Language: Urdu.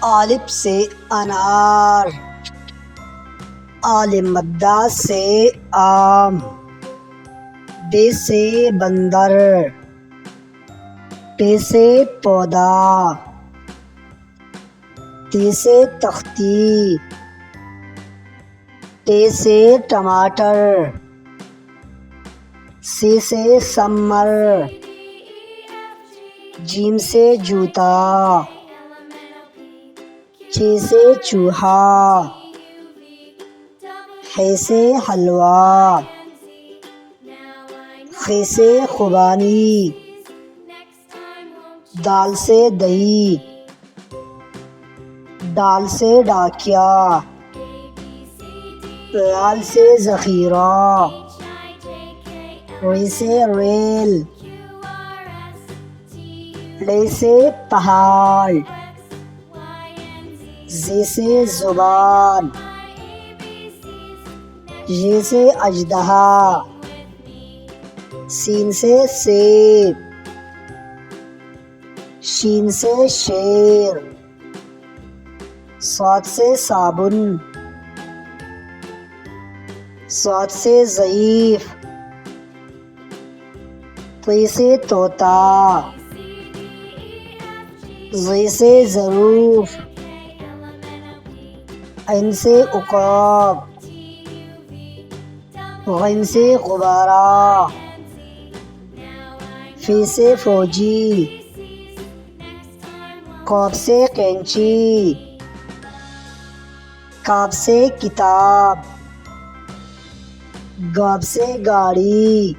الف سے انار، ال مدہ سے آم، ب سے بندر، ٹ سے پودا، ت سے تختی، ٹ سے ٹماٹر، س سے سمر، ج سے جوتا، چ سے چوہا، ح سے حلوا، خ سے خوبانی، دال سے دہی، ڈال سے ڈاکیا، لال سے ذخیرہ، ر سے ریل، ل سے پہاڑ، ز سے زبان، ژ سے اژدہا، س سے سیب، ش سے شیر، ص سے صابن، ض سے ضعیف، ط سے طوطا، ظ سے ظروف، ع سے عقاب، غ سے غبارہ، ف سے فوجی، ق سے قینچی، ق سے کتاب، گ سے گاڑی،